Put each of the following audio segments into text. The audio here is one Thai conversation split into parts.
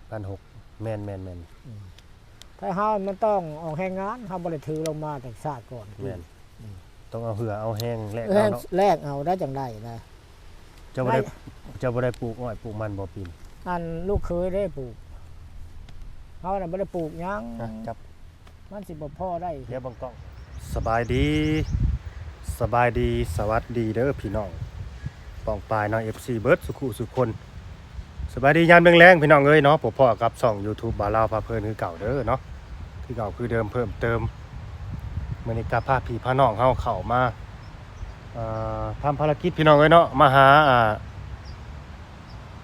1,600แม่นถ้าเฮามันต้องออกแรงงานเฮาบ่ได้ถือลงมาแต่ชาติก่อนแม่นต้องเอาเหือเอาแห้งแลก แล เอา ก เนาะ แลกเอาได้จังได๋นะ เจ้าบ่ได้ปลูกอ้อยปลูกมันบ่ปีน อันลูกเคยได้ปลูกเฮาน่ะบ่ได้ปลูกหยัง จับ มันสิบ่พอได้ เดี๋ยวบังกล้องสบายดีสวัสดีเด้อพี่น้องป้องปายเนาะ FC เบิร์ดสุขุสุคนสบายดียามแรงๆพี่น้องเอ้ยเนาะพบพ่อกับช่อง YouTube บ่าวลาวพาเพลินคือเก่าเด้อเนาะคือเก่าคือเดิมเพิ่มเติมมื้อนี้ก็พาพี่พาน้องเฮาเข้ามาทำภารกิจพี่น้องเอ้ยเนาะมาหา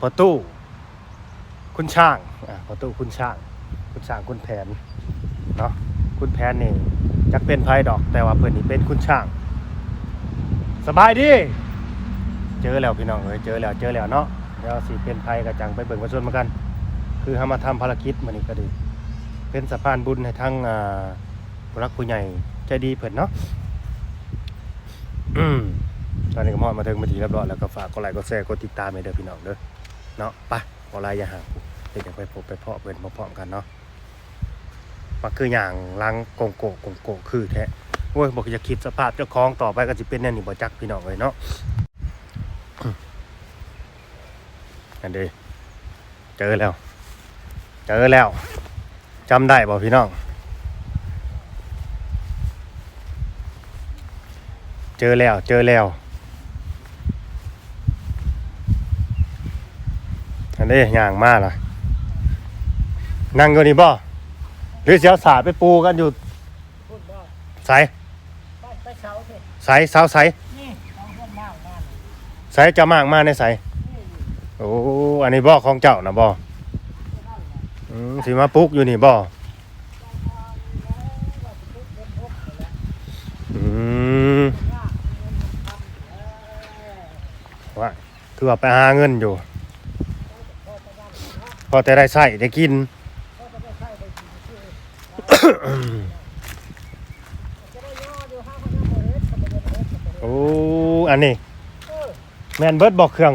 ประตูคุณช่างประตูคุณช่างคุณแผนเนาะคุณแผนนี่จักเป็นไผดอกแต่ว่าเพิ่นนี่เป็นคุณช่างสบายดีเจอแล้วพี่น้องเอ้ยเจอแล้วเนาะเดี๋ยวสิเป็นไผก็จังไปเบิ่งมาชวนมากันคือเฮามาทำภารกิจมื้อนี้ก็ดีเป็นสะพานบุญให้ทั้งผู้รักผู้ใหญ่ใจดีเพิ่นเนาะตอนนี้ก็มอดมาถึงมาทีเรียบร้อยแล้วก็ฝากกดไลค์กดแชร์กดติดตามให้เด้อพี่น้องเด้อเนาะไปบ่ลายอย่าห่างเดี๋ยวจะไปพบไปเพาะเพิ่นพร้อมๆกันเนาะมันคืออย่างล้างโกงโกคือแท้โอ้ยบอกจะคิดสภาพเจ้าของต่อไปก็สิเป็นแนวนี้บ่จักพี่น้องเอ้ยเนาะอันเด้เจอแล้วจำได้บ่พี่น้องเจอแล้วอันนี้ย่างมาล่ะนั่งอยู่นี่บ่หรือเสียวสาดไปปูกันอยู่ พูดบ่ ไส ไปเสาสิ ไสเสาไส นี่เอาเพิ่นมากมา ไสจะมากมาในไสโอ้อันนี้บ่ของเจ้านะบ่สิมาปลุกอยู่นี่บ่ว่าคือว่าไปหาเงินอยู่พอแต่ได้ใช้ได้กิน โอ้อันนี้แม่นเบิดบอกเครื่อง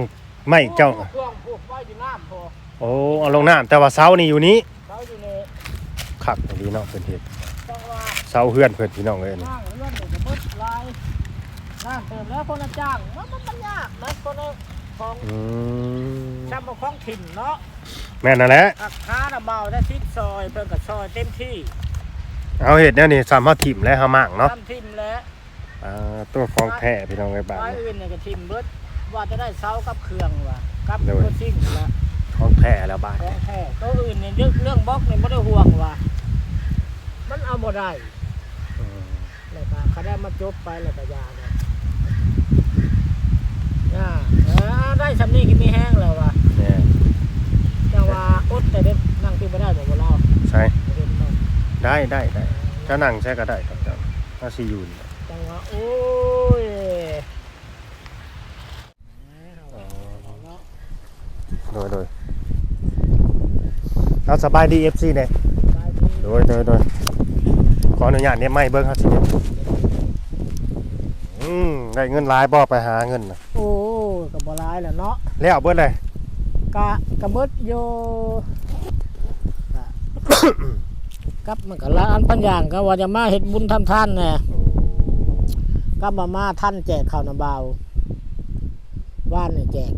ไม่เจ้า เครื่องผูกไว้อยู่น้ำพอ โอ้เอาลงน้ำแต่ว่าเสานี่อยู่นี้ เขาอยู่ใน คักดีเนาะเพิ่นเฮ็ด จังหวะ เสาเฮือนเพิ่นพี่น้องเอ้ยนี่ นั่งเลื่อนเดี๋ยวจะเบิดลายนั่งเติมแล้วคนละจ้างมันยากนะคนละของจำมาของถิ่นเนาะ แม่นนั่นแหละ หักค้าน่ะเบาได้ทิศซอยเพิ่นก็ซอยเต็มที่ เอาเฮ็ดแนวนี้ซ้ำเฮาถิ่มและเฮามั่งเนาะ ทำทิมแล้ว ตัวของแท้พี่น้องเอ้ยบาด ไม้ นี้ อื่นเนี่ยก็ทิมเบิดว่าจะได้เสากับเครื่องว่ะกับ เดี๋ยว ตัวซิ่งละ ของแท้แล้วบาด ของแท้ตัวอื่นเนี่ยเรื่องบล็อกเนี่ยไม่ได้ห่วงว่ะมันเอาบ่ได้แล้วก็เขาได้มาจบไปแล้วก็ยาเนี่ยได้สำนีกินมีแห้งแล้วว่ะ แน่ จังว่าอดแต่เด็กนั่งที่ไม่ได้บอกว่าเรา ใช่ เห็นมัน ได้ถ้านั่งใช้ก็ได้ครับเจ้าถ้าสิอยู่นี่ จังว่าโอ้ย โดยเอาสบายดี FC เนี่ยโดยขออนุญาตเนี่ยไม่เบิ่งครับสิได้เงินหลายบ่ไปหาเงินน่ะ โอ้กับบร้ายแหละเนาะ แล้วเบิดเลย กะเบิดโยกับมันก็ละอันพันอย่างก็ว่าจะมาเฮ็ดบุญทำท่านแน่ก็มาท่านแจกข้าวน้ำเบาว่านนี่แจก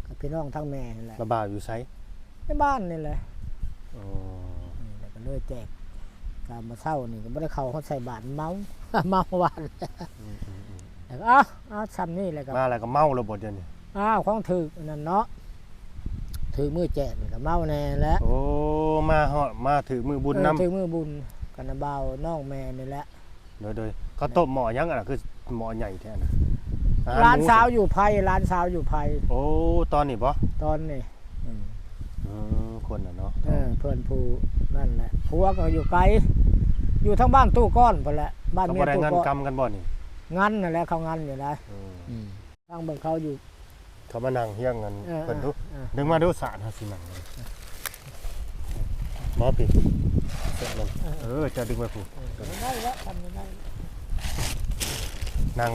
กับพี่น้องทั้งแม่นี่แหละ ระบาดอยู่ไส ในบ้านนี่แหละ อ๋อ แล้วก็เลยแจกกามาเศร้านี่ก็ไม่ได้เข้าเขาใส่บาตรเมา เมาหวานแล้วก็อ้าวซ้ำนี่แหละก็ มาแล้วก็เมาแล้วบ่เดี๋ยวนี้ อ้าวของถือนั่นเนาะถือมือแจกนี่ก็เมาแน่แล้ว โอ้มาฮอดมาถือมือบุญนำ ถือมือบุญกันนะเบาน้องแม่นี่แหละ โดยเขาต้มหม้อยังอ่ะคือหม้อใหญ่แท้น่ะอห ร้าน หมู สาวอยู่ไผ่ร้านสาวอยู่ไผ่ โอ้ตอนนี้บ่ ตอนนี้ คนน่ะเนาะ เพื่อนผู้นั่นแหละผัวก็อยู่ไกลอยู่ทั้งบ้านตู้ก้อนพอแหละบ้าน เขา เมี บ่ ย ได้ ตู้ เงิน ก้อน กรรมกันบ่นี่ งั้นนั่นแหละเขางั้นอยู่นะทางเบิ่งเขาอยู่ เขามานั่งเฮียงกันเพิ่นดู ดึงมาดูสารเฮาสินั่งเลยบ่ปิเสร็จแล้วจะดึงมาผู้ ได้แล้วทำได้ นั่ง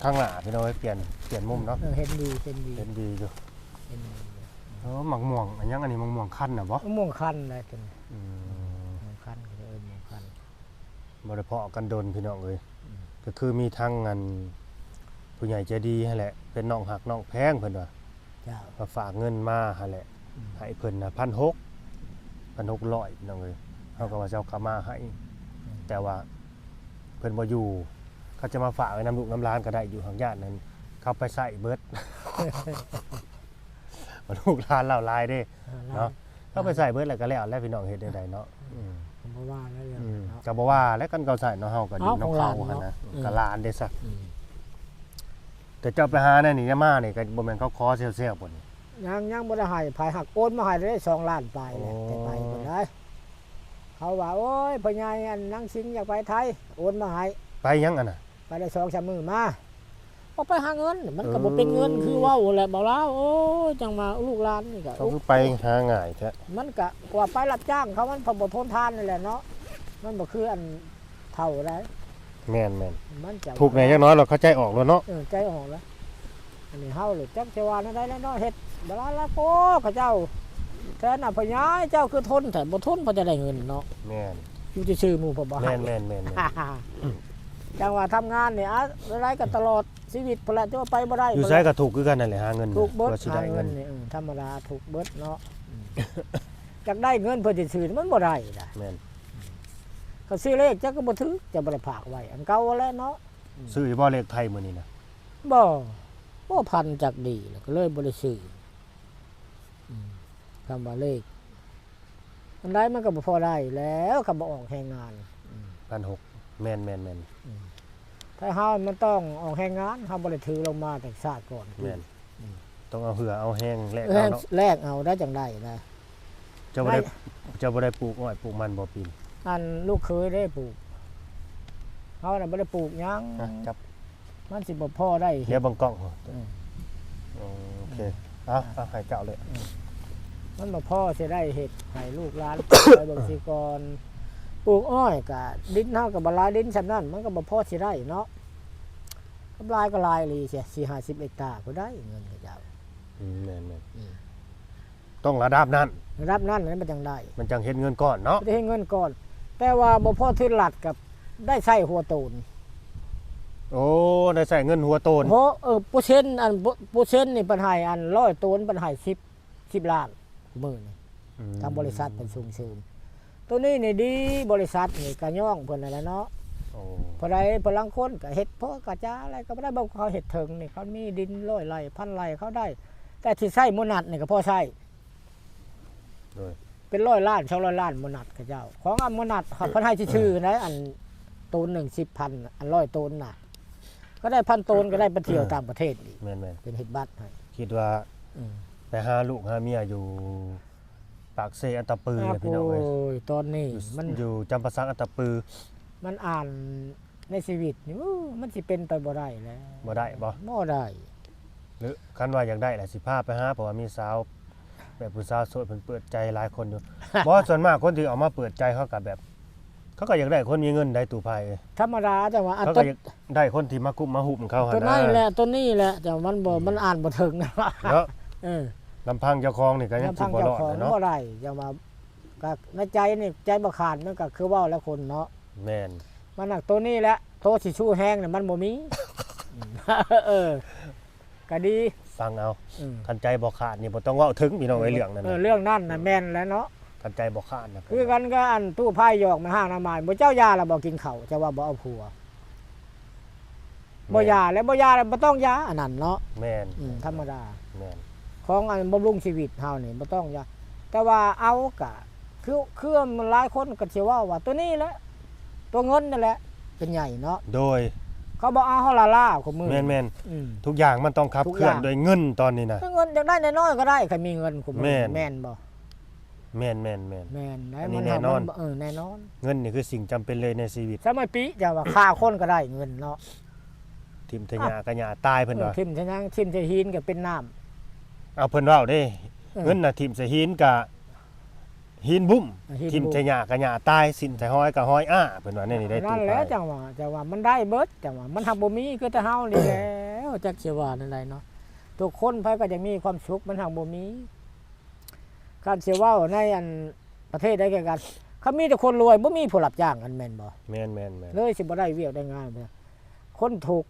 ข้างหน้าพี่น้อยเปลี่ยนมุมเนาะ เห็นดีเห็นดี เห็นดีอยู่ เห็นดี หมักม่วงอันยังอันนี้หมักม่วงคั้นน่ะบ่ มะม่วงคั้นอะไรตัวนี้ อืม มะม่วงคั้นก็จะมะม่วงคั้น บ่ได้เพาะกันดนพี่น้องเอ้ยก็คือมีทั้งอันผู้ใหญ่ใจดีหั่นแหละเป็นน้องหักน้องแพงเพิ่นว่า เจ้า มาฝากเงินมาหั่นแหละให้เพิ่นน่ะ1,600พี่น้องเอ้ยเฮาก็ว่าจะเอากลับมาให้แต่ว่าเพิ่นบ่อยู่เขาจะมาฝากไว้น้ำลูกน้ำร้านก็ได้อยู่ทางญาตินั้นเขาไปใส่เบิด ลูกร้านเราลายเด้เนาะเขาไปใส่เบิดแล้วก็แล้วพี่น้องเฮ็ดได้เนาะ ผมบ่ว่าแล้วอย่างนั้นเนาะ ก็บ่ว่าแล้วกันเขาใส่เนาะเฮาก็อยู่น้ำเขาหั่นนะ อืม ก็ลานเด้ซะแต่เจ้าไปหาแน่นี่ยามานี่ก็บ่แม่นเขาขอเซลๆบ่นี่ ยังบ่ได้ให้ภายหักโอนมาให้ได้2 ล้านปลายแหละ โอ้ แต่ไปบ่ได้เขาว่าโอ้ยพ่อใหญ่อันนางสิงห์อยากไปไทยโอนมาให้ ไปยังอันน่ะ ไปได้2-3มื้อมาก็ไปหาเงินมันก็บ่เป็นเงินคือเว้าแหละบ่ล่ะโอ้ยจังว่าลูกหลานนี่ก็ เขาคือไปหาง่ายแท้ มันก็กว่าไปรับจ้างเขามันพอบ่ทนทานนี่แหละเนาะมันบ่คืออันเท่าได้ แม่น มันจะ ๆถูกแน่จักหน้อยเราเข้าใจออกแล้วเนาะ ใจออกแล้วอันนี้เฮาหรือจักจะว่านั่นได้แล้วเนาะเฮ็ดบ่ล่ะละโกเขาเจ้าแท้น่ะพ่อใหญ่เจ้าคือทนแต่บ่ทนพอจะได้เงินเนาะ แม่น อยู่ซื่อๆหมู่พ่อบ่ แม่ ให้ น จังว่าทำงานนี่อะอะไรกันตลอดชีวิตพุ่นละจะว่าไปบ่ได้ อยู่ไสก็ถูกคือกันนั่นแหละหาเงิน ถูกเบิด ว่าสิ หา ได้ เงิ เงิ น น นี่ธรรมดาถูกเบิดเนาะอยากได้เงินเพื่อจะซื้อมันบ่ได้ล่ะ แม่น เขาซื้อเลขจักก็บ่ถือจะบ่ได้ฝากไว้อันเก่าแล้วเนาะ ซื้อบ่เลขไทยมื้อนี้นะ บ่พันจากดีแล้วก็เลยบ่ได้ซื้อคำว่าเลขอันใดมันก็บ่พอได้แล้วก็บ่ออกแรงงาน 1,600แม่น ถ้าเฮามันต้องออกแรงงานเฮาบ่ได้ถือลงมาแต่ชาติก่อน แม่นต้องเอาเหือเอาแห้งแลก แร เอา ก เนาะ แรกเอาได้จังได้นะ เจ้าบ่ได้ปลูกอ้อยปลูกมันบ่ปีน อันลูกเคยได้ปลูกเฮาน่ะบ่ได้ปลูกหยัง จับ มันสิบ่พอได้ เดี๋ยวเบังกล้อง อืม โอเคเอาให้เจ้าเลย มันบ่พอสิได้เฮ็ดให้ลูกหลาน ไปเบิ่งสิก่อนปลูกอ้อยก็ดินเฮาก็บ่หลายดินซำนั้นมันก็บ่พอสิได้เนาะกำไรก็หลายอีหลีเสีย40เฮกตาร์ก็ได้เงินเขาเจ้า แม่นต้องระดับนั้น ระดับนั้นมันจังได้ มันจังเฮ็ดเงินก้อนเนาะ บ่ได้ให้เงินก่อน แต่ว่าบ่พอทุนหลัดกับได้ใช้หัวโตน โอ้ได้ใส่เงินหัวโตน เพราะเปอร์เซ็นต์อันเปอร์เซ็นต์นี่ปัญหาอัน100โตนปัญหา10ล้านมื้อนี่ทางบริษัทเป็นสูงเสริมตัวนี้นี่ดีบริษัทนี่ก็ย่องเพิ่นนั่นแหละเนาะ โอ้ พอใดพลังคนก็เฮ็ดเพราะกระจาอะไรก็บ่ได้บ่เขาเฮ็ดถึงนี่เขามีดิน100ไร่1,000ไร่เขาได้ แต่ที่ใช้มนัดนี่ก็พอใช้ โดย เป็น100ล้าน200ล้านมนัดเขาเจ้า ของอันมนัดเขาเพิ่นให้ชื่อๆนะอันโตน1 10,000อัน100โตนน่ะก็ได้1,000โตนก็ได้ไปเที่ยวต่างประเทศอีก แม่น เป็นเฮ็ดบัตรให้ คิดว่า อืม ไปหาลูกหาเมียอยู่ปากเซอัตตปือเลยพี่น้องเอ้ย โอ้ยตอนนี้มัน อยู่จำปาสักอัตตปือ มันอ่านในชีวิตนี่มันสิเป็นไปบ่ได้แล้ว บ่ได้บ่ บ่ได้ หรือคันว่าอยากได้แหละสิพาไปหาเพราะว่ามีสาวแบบผู้สาวโสดเพิ่นเปิดใจหลายคนอยู่ บ่ส่วนมากคนที่ออกมาเปิดใจเขาก็แบบ เขาก็อยากได้คนมีเงินได้ตู้ไผ ธรรมดาจังว่าอัน เขา ต้ ก็ น อยากได้คนที่มากุมมาหุบเขาหั่ ตัวน นะ นี้แหละตัวนี้แหละแต่มันบ่มันอ่านบ่ถึงนะ เนาะ เออ ลำพังเจ้าของนี่ก็ยังสิ ทาง บ่ร เจ้า อด ของ เลยเนาะ บ่ได้จังว่าก็ในใจนี่ใจบ่ขาดมันก็คือเว้าแล้วคนเนาะ แม่น มันหนักตัวนี้แหละโทษสิชู้แห้งเนี่ยมันบ่มี เออก็ดี ฟังเอา อืม คันใจบ่ขาดนี่บ่ต้องเว้าถึงพี่น้องไอ้เรื่องนั้น เรื่องนั้นน่ะแม่นแล้วเนาะ คันใจบ่ขาดนะ คือกันก็อันตู้ไพ่หยอกมาห้างน้ำมันบ่เจ้ายาแล้วบ่กินข้าวจะว่าบ่เอาผัวบ่ยาแล้วบ่ยาแล้วบ่ต้องยาอันนั้นเนาะ แม่น ธรรมดา แม่น ของอันบำรุงชีวิตเฮานี่บ่ต้องยาแต่ว่าเอากะคือมันหลายคนก็สิว่าตัวนี้แหละตัวเงินนั่นแหละเป็นใหญ่เนาะ โดย เขาบอกเอาเฮาล่าของมือ แม่น อืม ทุกอย่างมันต้องขับ ทุก เคลื่อน อย่าง ด้วยเงินตอนนี้นะ ถ้าเงินอยากได้น้อยๆก็ได้ใครมีเงินของมือ แม่น แม่นบ่ แม่น แม่น อันนี้แน่นอน แน่นอน เงินนี่คือสิ่งจำเป็นเลยในชีวิต สมัยปีจะว่าฆ่าคนก็ได้เงินเนาะ ทิมทะยากะยาตายเพิ่นว่า ทิมชะยังทิมชะหินก็เป็นน้ำ เอาเพิ่นเว้าเด้ เออ เงินน่ะทิมใส่หินกะหินบุ้ม หินบุ้ม ทิมทะยากะยาตายสินใส่ห้อยกะห้อยอ้าเพิ่นว่านี่ได้ นั่ ตู้ น ไป แหละจังว่ามันได้เบิดจังว่ามันทำบ่มีคือแต่เฮานี่แหล้วจักสิว่านั่นใดเนาะทุกคนไผก็จะมีความสุขมันทางบ่มี การเสียเว้าในอันประเทศได้แก่กันเขามีแต่คนรวยบ่มีผู้รับจ้างกันแม่นบ่ แม่น เลยสิบ่ได้เวียกได้งานเด้อคนถูกข์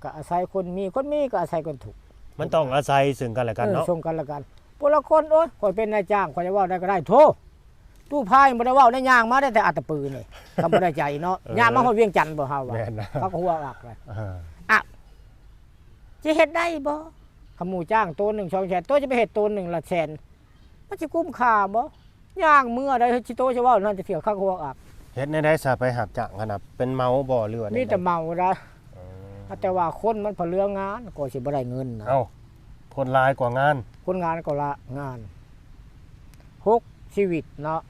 ก็อาศัยคนมีก็อาศัยคนถูกข์ มันต้องอาศัยซึ่งกันและกันเนาะ ส่งกันและกันผู้ละคนโอ๊ยข่อยเป็นนายจ้างข่อยจะเว้าได้ก็ได้โทตู้พายบ่ได้เว้าในย่างมาได้แต่อัตตปือนี่ก็บ่ได้ใจเนาะย่างมาฮอดเวียงจันทน์บ่เฮาว่า แม่นนะ เขาก็หัวอักเลย อ่า จะเฮ็ดได้บ่ขมูจ้างตัว1 2แสนตัวจะไปเฮ็ดตัว1ละแสนมันสิคุ้มค่าบ่ย่างมื้อใดสิโตจะเว้านั่นจะเที่ยวข้างหัวอัก เฮ็ดในได้ซะไปหับจ้างขนาดเป็นเมาบ่หรือว่า มีแต่เมาละ อ๋อ แต่ว่าคนมันพอเรืองานก็สิบ่ได้เงินนะ เอ้าคนหลายกว่างาน คนงานก็ละงาน6ชีวิตเนาะ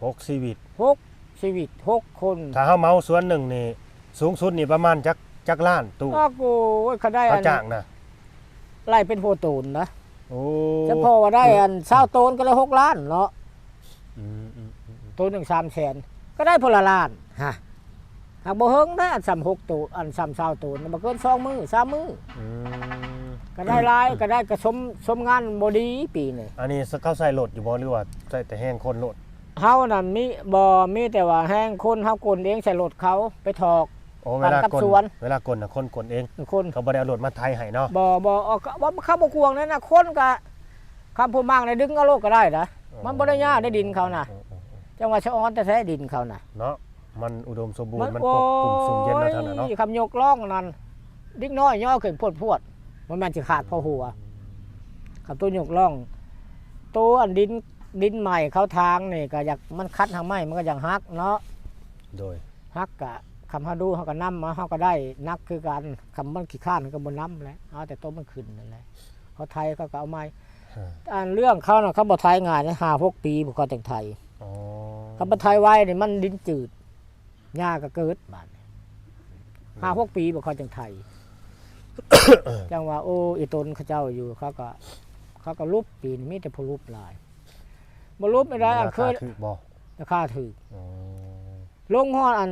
6ชีวิต 6ชีวิต6คน ถ้าเฮาเมาส่วนหนึ่งนี่สูงสุดนี่ประมาณจักล้านตู้ ก็โอ้ยเขาได้ เขา อัน จ้างนะ ไล่เป็นโพตูนนะ โอ้ จะพอว่าได้อัน20โตนก็ได้6ล้านเนาะ อืม ตัวหนึ่ง3แสนก็ได้พลละล้านฮะหากบ่เฮิงได้อัน36ตัวอัน20ตัวบ่เกิน2มื้อ3มื้อ อืม ก็ได้หลายก็ได้ก็สมงานบ่ดีปีนี้ อันนี้เขาใส่รถอยู่บ่หรือว่าใส่แต่แห้งคนรถ เฮานั่นมีแต่ว่าแห้งคนเฮากลเองใส่รถเขาไปถอก โอ้เวลา กับ กล สวน เวลากลน่ะคนกลเอง คน เขาบ่ได้เอารถมาไทยให้เนาะ บ่เอาก็ว่าเขาบ่กวงนั่นน่ะคนก็คำผู้มากได้ดึงเอาโลกก็ได้นะมันบ่ได้ยากได้ดินเขาน่ะจังหวัดชะออนแต่แท้ดินเขาน่ะ เนาะมันอุดมสมบูรณ์มันกบกลุ่มสุ่มเย็นเนาะท่านน่ะเนาะ คำยกล่องนั่นดิกน้อยย่อขึ้นพวดมันแม่นสิขาดพอหัวกับตัวยกล่องตัวอันดินใหม่เขาทางนี่ก็อยากมันคัดทางไม้มันก็อยากฮักเนาะ โดย ฮักกะคำเฮาดูเฮาก็นำมาเฮาก็ได้นักคือกันคำมันขี้ข้านก็บ่นำแหล้วเอาแต่ต้นมันขึ้นนั่นแหละเขาไทยเขาก็เอาไม้อันเรื่องเขาน่ะเขาบ่ไทยง่ายนะ5-6 ปีบ่เขาจังไทย อ๋อ เขาบ่ไทยไว้นี่มันดินจืดหญ้าก็เกิดบาดนี้5-6 ปีบ่เขาจังไทย จังว่าโอ้อีตนเขาเจ้าอยู่เขาก็รูปปีนมีแต่ผู้รูปหลายบ่รูปไม่ได้อันเคย คือบ่ ราคาถูก อ๋อ ลงฮอดอัน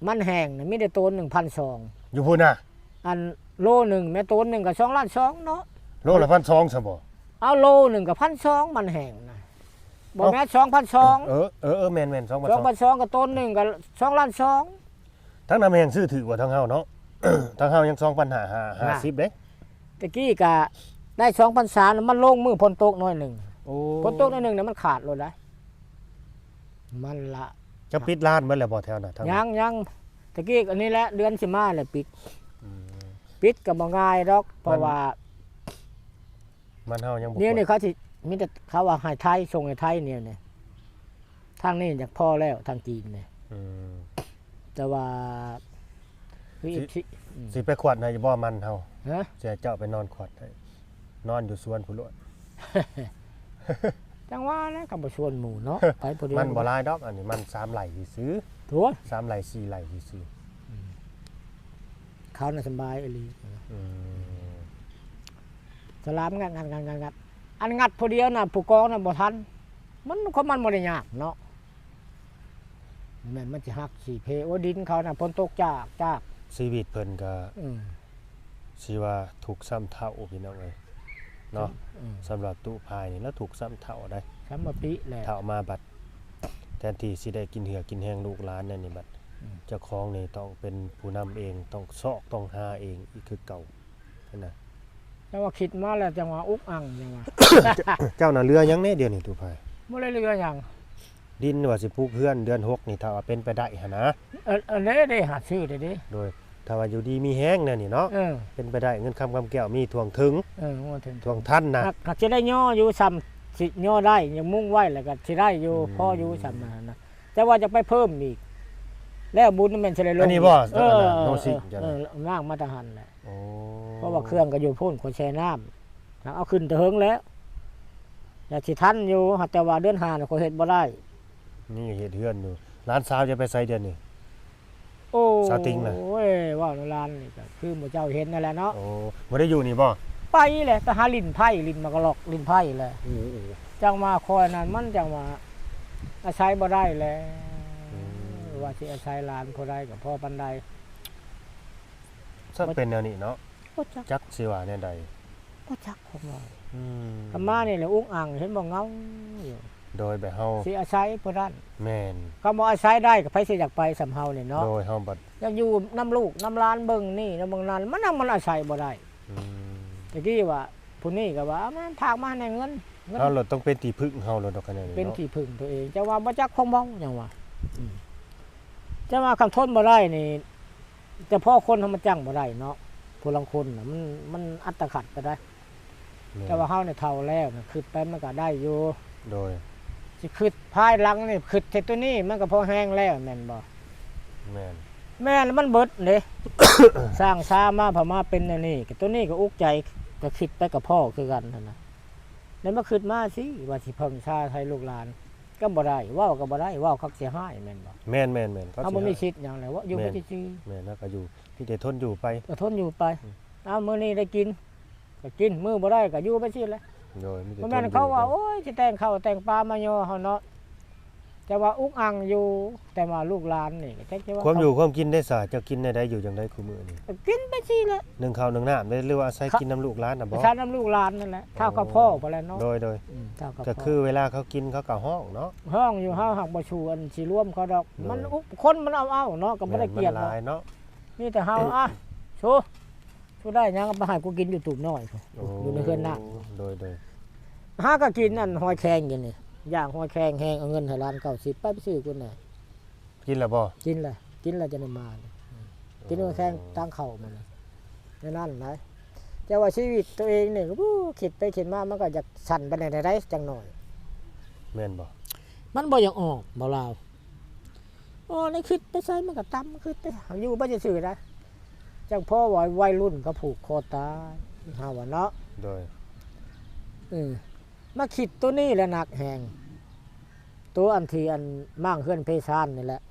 มันแห้งน่ะมีแต่ต้น 1,200 อยู่พุ่นน่ะ อันโลนึงแม่ต้นนึงก็2.2ล้านเนาะ โลละ1,200ซะบ่ เอาโลนึงก็1,200มันแห้งน่ะบ่แม่น2,200 แม่นๆ2,200 2,200ก็ต้นนึงก็2.2ล้าน ทั้งน้ำแห้งซื้อถือกว่าทั้งเฮาเนาะ ทั้งเฮายัง2,550เด้ ตะกี้ก็ได้2,300มันลงมือฝนตกน้อยหนึง โอ้ ฝนตกน้อยหนึงน่ะมันขาดโลดได้มันละ จะปิดร้านเบิดแล้วบ่แถวน่ะทั้ง ยังตะกี้อันนี้แหละเดือนสิมาแหละปิด อืม ปิดก็บ่ง่ายดอกเพราะว่า มันเฮายังบ่ เนี่ยนี่เขาสิมีแต่เขาว่าให้ไทยส่งให้ไทยเนี่ยนี่ทางนี้อยากพอแล้วทางจีนเนี่ย อืม แต่ว่าคืออีกที่ สิไปขวดให้บ่มันเฮา ฮะ สิให้เจ้าไปนอนขวดให้นอนอยู่สวนพุ่นโลด จังว่าแล้วก็บ่ชวนหมู่เนาะไปผู้เดียว มันบ่หลายดอกอันนี้มัน3ไร่ซื้อ ถัว 3ไร่4ไร่ซื้อ เขาน่ะสบายอีหลี อืม สลามงัดอันงัดผู้เดียวน่ะผู้กองน่ะบ่ทันมันของมันบ่ได้ยากเนาะแม่นมันสิหักสิเพโอดินเขาน่ะฝนตกจาก ชีวิตเพิ่นก็ อืม สิว่าถูกซ้ำเท่าพี่น้องเอ้ยเนาะ อืม สำหรับตู้พายนี่แล้วถูกซ้ำเท่าได้ สามปีแหละ เท่ามาบัดแทนที่สิได้กินเหือกินแห้งลูกหลานนั่นนี่บัด อืม เจ้าของนี่ต้องเป็นผู้นำเองต้องซอกต้องหาเองอีกคือเก่านั่นน่ะ จังว่าคิดมาแล้วจังว่าอุกอังจังว่า เจ้าน่ะเรือยังแน่เดียวนี่ตู้พาย บ่ได้เรือหยัง ดินว่าสิปลูกเฮือนเดือน6นี่ถ้าว่าเป็นไปได้หั่นนะ อันนี้ได้หาชื่อได้ดิ โดยถ้าว่าอยู่ดีมีแห้งแน่นี่เนาะ เออ เป็นไปได้เงินคำแก้วมีทวงถึง ว่าถึง ทวงทันนะ หากจะได้ย่ออยู่ซ้ำสิย่อได้ยังมุ่งไว้แล้วก็สิได้อยู่พออยู่ซ้ำนั่นนะแต่ว่าจะไปเพิ่มอีกแล้วบุญนี่มันสิได้ลง อันนี้บ่ เออ โนซิจัง ร่างมาตรฐานแหละ โอ้ เพราะว่าเครื่องก็อยู่พุ่นคนแช่น้ำเอาขึ้นแต่เฮิงแล้วอย่าสิทันอยู่หากแต่ว่าเดือน5น่ะเขาเฮ็ดบ่ได้ นี่เฮ็ดเฮือนอยู่ร้านสาวจะไปใส่เดือนนี้ โอ้ สาวติงน่ะ โอ้ยว่าโนราณนี่ก็คือหมู่เจ้าเห็นนั่นแหละเนาะ โอ้บ่ได้อยู่นี่บ่ ไปแหละแต่หาลิ้นไผ่ลิ้นมากระลอกลิ้นไผ่แหละจังมาคอยนั้นมันจังมาอาศัยบ่ได้แล้วว่าสิอาศัยหลานพอได้กับพ่อปันใด ถ้าเป็นแนวนี้เนาะ บ่จัก จักสิว่าแนวใด บ่จักของเรา อืม ธรรมานี่แหละอุ้งอ่างเห็นบ่เงาอยู่ โดยแบบเฮา สิอาศัยผู้นั้น แม่น ก็บ่อาศัยได้ก็ไผสิอยากไปสำเฮานี่เนาะ โดยเฮาบัด อยากอยู่น้ำลูกน้ำหลานเบิ่งนี่น้ำเบิ่งนั้นมันอาศัยบ่ได้ อืม ตะกี้ว่าผู้นี้ก็ว่ามันพากมาให้เงิน เฮาเราต้องเป็นที่พึ่งเฮาเราดอกกันนี่ เป็น เนาะ ที่พึ่งตัวเองจะว่าบ่จักคงเว้าหยังว่าจะว่าคำทนบ่ได้นี่แต่พ่อคนทำมันจังบ่ได้เนาะผู้ลังคนน่ะมันอัตขัดก็ได้ แม่น แต่ว่าเฮาเนี่ยเฒ่าแล้วน่ะคิดไปมันก็ได้อยู่ โดย สิคิดภายหลังนี่คิดเฮ็ดตัวนี้มันก็พอแห้งแล้วแม่นบ่ แม่น แม่นมันเบิดเด้ สร้างซามาพอมาเป็นอันนี้ก็ตัวนี้ก็อุกใจก็คิดไปกับพ่อคือกันนั่นน่ะแล้วมาคิดมาสิว่าสิเพิ่งชาไทยลูกหลานก็บ่ได้เว้าก็บ่ได้เว้าคักเสียหายแม่นบ่ แม่นแม่นแม่น เอาบ่มีสิทธิ์หยังเลยว่าอยู่บ่ซื่อ แม่นแล้วก็อยู่ที่จะทนอยู่ไป ๆก็ทนอยู่ไปเอามื้อนี้ได้กินก็กินมื้อบ่ได้ก็อยู่ไปซี่แหละ โดยมีแต่ บ่ ท แม่น อยู่ เขาว่า ไป โอ้ยสิแต่งข้าวแต่งปลามาย่อเฮาเนาะแต่ว่าอุกอังอยู่แต่ว่าลูกหลานนี่ก็จักจะว่า ความอยู่ความกินได้ซะเจ้ากินได้อยู่จังได๋คุมื้อนี้ ก็กินไปซี่แหละ นึ่งข้าวนึ่งน้ำได้หรือว่าอาศัยกินน้ำลูกหลานน่ะบ่ ประชาน้ำลูกหลานนั่นแหละเท่ากับพ่อไปแล้วเนาะ โดย เท่ากับ ก็ พ่ คือเวลาเขากินเขาก็ห้องเนาะ ห้องอยู่เฮาหักบ่ชูอันสิร่วมเขาดอก โดย มันอุคนมันเอาเนาะก็บ่ได้เกลียด มันห เนาะ ลายเนาะ นี่แต่เฮาชูได้หยังก็ไปให้กูกินอยู่ตูบน้อยพุ่นอยู่ในเฮือนนาค โดย หาก็กินอันหอยแครงกินนี่ย่างหอยแครงแห้งเอาเงินให้ร้าน90ไปซื้อกูน่ะ กินแล้วบ่ กินเลยจะได้มาเนี่ยกินหอยแครงตั้งเข้ามันน่ะในนั้นนะแต่ว่าชีวิตตัวเองนี่ก็คิดไปคิดมามันก็อยากสั่นไปไหนได้จังหน่อย แม่นบ่ มันบ่อยากออกบ่ลาวในคิดไปใส่มันก็ตำคิดไปอยู่บ่จะซื่อนะจังพ่อวัยรุ่นก็ผูกคอตายเฮาว่าเนาะ โดย มาคิดตัวนี้แหละหนักแหงตัวอันที่อันมั่งเฮือนเพซานนี่แหละ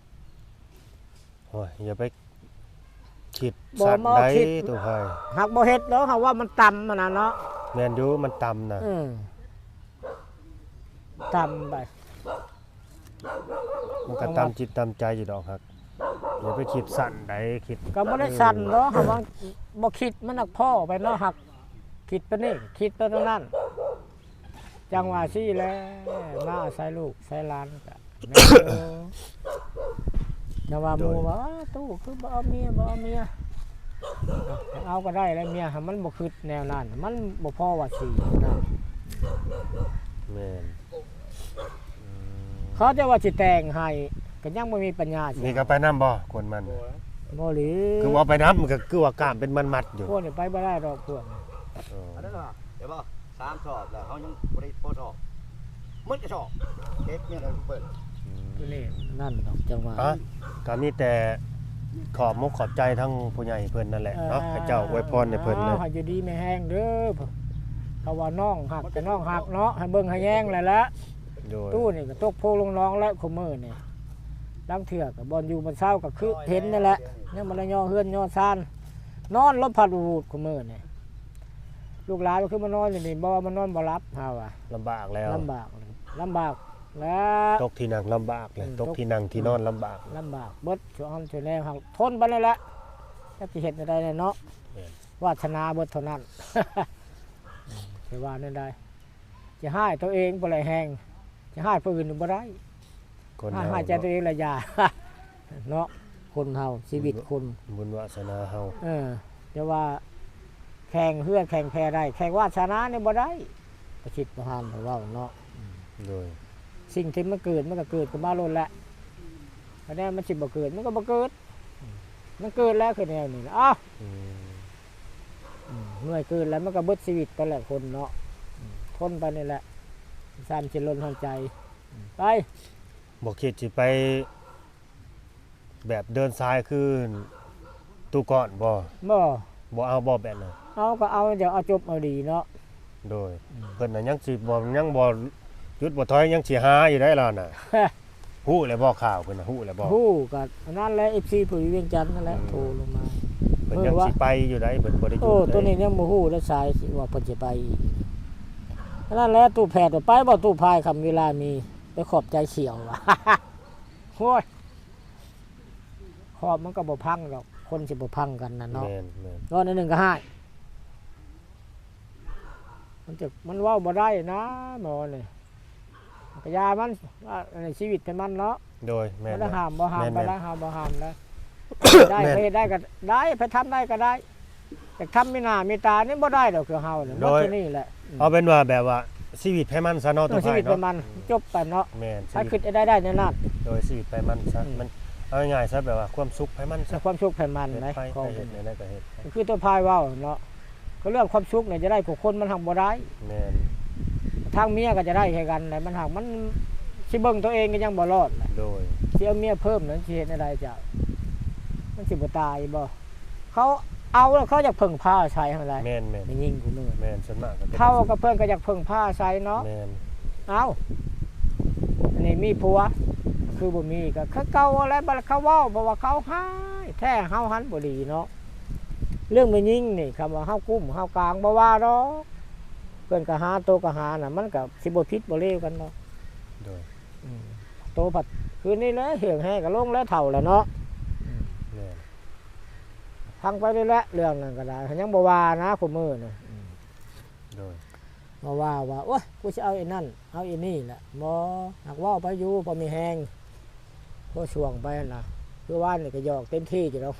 โอ้ยอย่าไปคิด บ่ สัตว์ มา ใด คิด ตัวไผ หักบ่เฮ็ดแล้วเฮาว่ามันต่ำมันน่ะเนาะ แม่นอยู่มันต่ำน่ะ ต่ำไป มันก็ต่ำจิตต่ำใจอยู่ดอกครับอย่าไปคิดสั่นใดคิด ก็บ่ได้สั่นเนาะเฮาว่าบ่คิดมันหนักพ่อไปเนาะหักคิดไปนี่คิดไปตรงนั้นจังว่าซี่แหล้วมาอาศัยลูกใส่หลานก็แม่นอยู่จังว่าหมู่ว่าตู้คือบ่เอาเมียเอาก็ได้แล้วเมียมันบ่คิดแนวนั้นมันบ่พอว่าสินะ แม่น เขาจะว่าสิแต่งให้ก็ยังบ่มีปัญญาสิ นี่ก็ไปนำบ่คนมัน บ่หรือ คือว่าไปนำมันก็คือว่ากล้ามเป็นมันมัดอยู่ พวกนี่ไปบ่ได้ดอกพวกนี่ เออ อันนั้นล่ะเดี๋ยวบ่3สอบแล้วเขายังบ่ได้โพสอบมันจะสอบเฮ็ดเนี่ยเราเปิด ตัวนี้นั่นดอกจังว่า อ่ะก็มีแต่ขอบมุกขอบใจทั้งผู้ใหญ่เพิ่นนั่นแหละเนาะให้เจ้าอวยพรให้เพิ่นเลย ให้อยู่ดีไม่แห้งเด้อเขาว่าน้องหักแต่น้องหักเนาะให้เบิ่งให้แย้งแหละละ โดย ตู้นี่ก็ตกโพลงน้องแล้วคุมื้อนี่ลังเถื่อก็บ่อนอยู่บ่อนเช้าก็คือเห็นนั่นแหละยังบ่ได้ย่อเฮือนย่อซานนอนลมพัดวูดคุมื้อนี่ลูกหลานก็คือมานอนอยู่นี่บ่มานอนบ่หลับเฮาว่า ลำบากแล้ว ลำบากแล้ว ตกที่นั่งลำบากเลยตกที่นั่งที่นอนลำบาก ลำบากเบิดช่วงช่วยแรงหักทนไปเลยละจะสิเฮ็ดได้เนาะ แม่น วาสนาเบิดเท่านั้น สิว่านั่นได้จะให้ตัวเองบ่ได้แฮงจะให้ผู้อื่นบ่ได้ คน ให้ เฮา ให้ใจตัวเองละอย่า เนาะคนเฮาชีวิตคน บุญวาสนาเฮา จะว่าแข่งเพื่อแข่งแพ้ได้แข่งวาสนานี่บ่ได้ประชิดประหารเว้าเนาะ โดย สิ่งที่มันเกิดมันก็เกิดขึ้นมาโลดแหละอันนี้มันสิบ่เกิดมันก็บ่เกิดมันเกิดแล้วคือแนวนี้อ้าว อืม หน่วยเกินแล้วมันก็เบิดชีวิตไปแหละคนเนาะทนไปนี่แหละสามจิตลนทางใจไป บ่คิดสิไป แบบเดินซ้ายคือตู้ก่อนบ่ บ่ บ่เอาบ่แบบนั้น เอาก็เอาเดี๋ยวเอาจบเอาดีเนาะ โดยเพิ่นน่ะยังสิบ่ยังบ่หยุดบ่ถอยยังสิหาอยู่ได้ล่ะน่ะ ฮู้แล้วบ่ข่าวเพิ่นน่ะฮู้แล้วบ่ ฮู้ก็อันนั้นแหละ FC ผู้อยู่เวียงจันทน์นั่นแหละโทรลงมา เพิ่นยังสิไปอยู่ได้เพิ่นบ่ได้หยุ โอ้ ด ตัว ได้ นี้ยังบ่ฮู้แล้วสายสิว่าเพิ่นสิไปอีกอันนั้นแหละตู้แพทย์ว่าไปบ่ตู้พายคำเวลามีไปขอบใจเฉียวว่ะ โอ้ยขอบมันก็บ่พังหรอกคนสิบ่พังกันน่ะเนาะ แม่น นอนอันหนึ่งก็ให้ มันเว้าบ่ได้นะหมอนี่กยามันว่าในชีวิตเป็นมันเนาะ โดยแม่ บ่ น ได้ห้ามบ่ห้าม แม่น บ่ แม่น ได้ห้ามบ่ห้ามนะได้ แม่น ไปเฮ็ดได้ก็ได้ไปทำได้ก็ได้แต่ทำมีหน้ามีตานี่บ่ได้ดอกคือเฮานี่ โด มัน ย ที่นี่แหละ เอาเป็นว่าแบบว่าชีวิตให้มันซะเนาะตัว ชี พา วิ ย ตเป็น เนาะ มันจบไปเนาะ แม่นชี ถ้า วิต คิดได้ในนั้น โดยชีวิตไปมันซะมันเอาง่ายๆซะแบบว่าความสุขให้มัน แต่ ซะ ความสุขให้มัน เฮ็ด นะ ไป ของ ให้เฮ็ดในก็เฮ็ดไป คือตัวพายเว้าเนาะก็เรื่องความสุขเนี่ยจะได้กับคนมันทำบ่ได้ แม่น ทางเมียก็จะได้ให้กันแต่มันหักมันสิเบิ่งตัวเองก็ยังบ่รอดน่ะ โดย สิเอาเมียเพิ่มนั้นสิเฮ็ดอะไรจ้ะมันสิบ่ตายบ่เขาเอาแล้วเขาอยากพึ่งพาใช้อะไร แม่นแม่น ไม่ยิ่งกูมือ แม่นส่วนมากก็ป็น เขากับเพิ่นก็อยากพึ่งพาใช้เนาะ แม่น เอาอันนี้มีผัวคือบ่มีก็คือเก่าอะไรบัดเขาเว้าเพราะว่าเขาหายแท้เฮาหันบ่ดีเนาะเรื่องไม่ยิ่งนี่คำว่าเฮากุ้มเฮากลางบ่ว่าดอกเพิ่นก็หาโตก็หาน่ะมันก็สิบ่ผิดบ่เลวกันเนาะ โดย โตผัดคืนนี้เลยเหี่ยงแห้งก็ลงแล้วเฒ่าแล้วเนาะ แม่น พังไปเลยแหละเรื่องนั้นก็ได้ยังบ่ว่านะคุมื้อน่ะ โดย มาว่าโอ๊ยกูสิเอาไอ้นั่นเอาไอ้นี่แหละบ่หักเว้าไปอยู่พอมีแฮงก็ช่วงไปน่ะคือว่านี่ก็หยอกเต็มที่อยู่แล้ว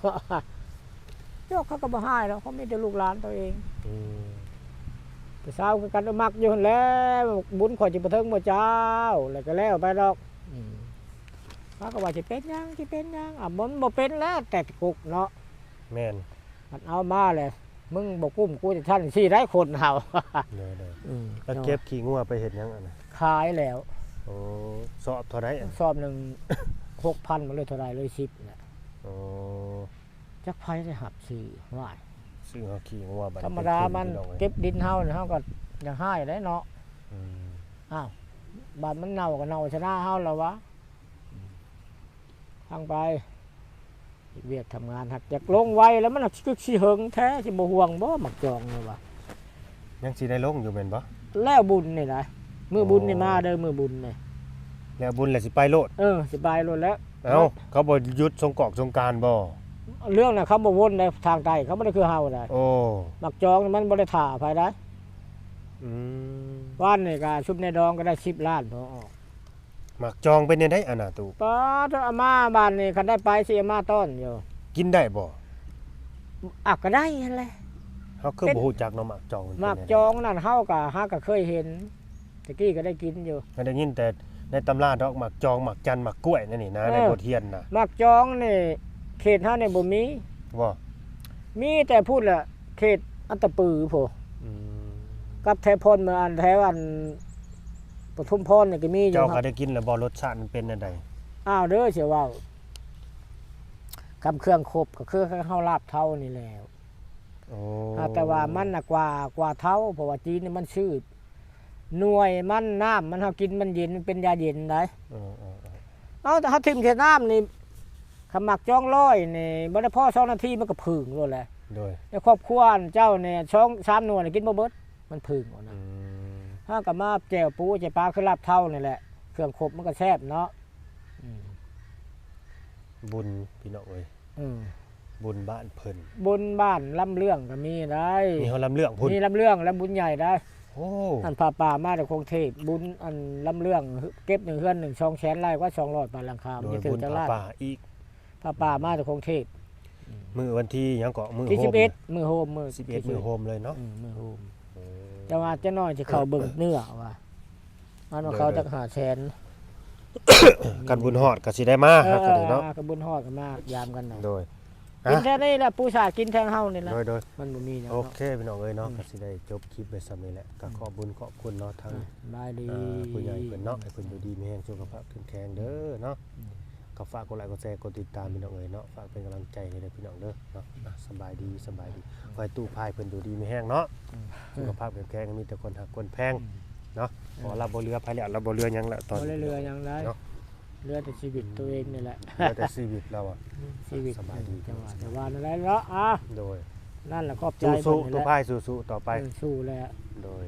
ยอกเขาก็บ่ให้แล้วเขามีแต่ลูกหลานตัวเอง อืม ไปสาวกันมักอยู่หั่นแหล้วบุญข่อยสิบ่ถึงบ่เจ้าแล้วก็แล้วไปดอกเขาก็ว่าสิเป็นหยังสิเป็นหยังมันบ่เป็นแล้วแต่กุกเนาะ แม่น มันเอามาเลยมึงบ่กุ้มกูจะท่านสิได้คนเฮา โดยแล้วเก็บขี้งัวไปเฮ็ดหยังอ่ะนะ ขายแล้ว โอ้สอบเท่าใดอ่ะ สอบหนึง 6,000มาเลยเท่าไหร่เลย10น่ะ โอ้ จักไผได้หับซื้อว่า ซึ่งเฮาขี้งัวบัด ธรรมดามันเก็บดินเฮาเนี่ยเฮาก็ยังให้ได้เนาะ อืม อ้าวบาดมันเน่าก็เน่าชนะเฮาแล้ววะทางไปเวียกทำงานหักจากลงไวแล้วมันคือสิเหิงแท้สิบ่ห่วงบ่มักจองเลยวะ ยังสิได้ลงอยู่แม่นบ่ แล้วบุญนี่นะมื้อบุญนี่มาเด้อมื้อบุญนี่ แล้วบุญแล้วสิไปโลด สิไปโลดแล้ว เอ้าเขาบ่หยุดสงกรอกสงกรานต์บ่ เรื่องน่ะเขาบ่วนในทางใต้เขาบ่ได้คือเฮาได้ โอ้ มักจองมันบ่ได้ถ่าไผได้ อืม ว่านนี่ก็ชุบในดองก็ได้10ล้านพอออก มักจองเป็นจังได๋อะน่ะตู่ ป้าถ้าอาม่าบ้านนี่คันได้ไปสิอาม่าต้อนอยู่ กินได้บ่ ก็ได้นั่นแหละ เฮาคือ เป็น บ่ฮู้จักเนาะมักจองนเป็น หมาก จังใด จองนั่นเฮาก็หาก็เคยเห็นตะกี้ก็ได้กินอยู่ ก็ได้ยินแต่ในตำราดอกมักจองมักจันมักกล้วยนั่นนี่นะในบทเรียนน่ะ หมากจองนี่เขตเฮานี่บ่มี บ่ มีแต่พูดละเขตอันตะปือโพ อืม กับแถวพลมาอันแถวอันปทุมพรนี่ก็มีอยู่ เจ้า ค ก็ รับ ได้กินแล้วบ่รสชาติมันเป็นจังได อ้าวเด้อเสียเว้าคำเครื่องครบก็คือเฮาลาบเท่านี่แล้ว โอ้ แต่ว่ามันน่ะกว่าเท่าเพราะว่าจีนนี่มันชื่อหน่วยมันน้ำมันเฮากินมันเย็นมันเป็นยาเย็นได้ เออ เอาแต่เฮาทิ่มแค่น้ำนี่ขมักจองร้อยนี่บ่ได้พอ2นาทีมันก็ผึ่งโลดแหละ โดย ในครอบครัวเจ้าเนี่ย3หน่วยนี่กินบ่เบิดมันผึ่งเอานะ อืม ถ้าก็มาแจ่วปูแจ่วปลาคือลาบเท่านี่แหละเครื่องครบมันก็แซ่บเนาะ บุญพี่น้องเอ้ย อืม บุญบ้านเพิ่น บุญบ้านลำเรื่องก็มีได้ มีเฮาลำเรื่องพุ่น มีลำเรื่องและบุญใหญ่ได้ โอ้ อันพาป่ามาจากกรุงเทพบุญอันลำเรื่องเก็บ1เฮือน1 2แสนไร่กว่า200บาทหลังคา โด มัน ย จะถึ บุ ง ญ จัง ป่า ล้าน ป่าอีก พาป่ามาจากกรุงเทพ มื้อวันที่หยังก็มื้อ ที่ โฮม 11มื้อโฮมมื้อ 11มื้อโฮมเลยเนาะ มื้อโฮม โอ้ จะว่าจะน้อยสิเข้าเบิ่งเนื้อว่ามันว่าเขาจัก5แสน กันบุญฮอดก็สิได้มาครับก็ได้เนาะ ก็บุญฮอดก็มายามกันน่ะ โดย กินแท้นี่แหละปูชากินแทงเฮานี่แหละ โดย มันบ่มีหยัง โอ เนาะ เคพี่น้องเอ้ยเนาะก็สิได้จบคลิปไว้ซ้ำนี้แหละก็ขอบุญขอบคุณเนาะทั้ง บายดี ผู้ใหญ่เพิ่นเนาะให้เพิ่นอยู่ดีมีแรงสุขภาพเข้มแข็งเด้อเนาะก็ฝากกดไลค์กดแชร์กดติดตามพี่น้องเอ้ยเนาะฝากเป็นกำลังใจให้เด้อพี่น้องเด้อเนาะสบายดีขอให้ตู้พายเพิ่นอยู่ดีมีแรงเนาะสุขภาพเข้มแข็งมีแต่คนหักคนแพงเนาะขอรับบ่เรือพายแล้วรับบ่เรือหยังละตอน บ่ได้เรือหยังได้ เนาะ เรือแต่ชีวิตตัวเองนี่แหละ เหลือแต่ชีวิตเราอ่ะ ชีวิต สบายดี จังหวะแต่ว่านั่นแหละเนาะอ่ะ โดย นั่นแหละขอบใจ สู้ๆ เพิ่น ตู้ นี่แหละ พายสู้ๆต่อไป สู้แล้ว โดย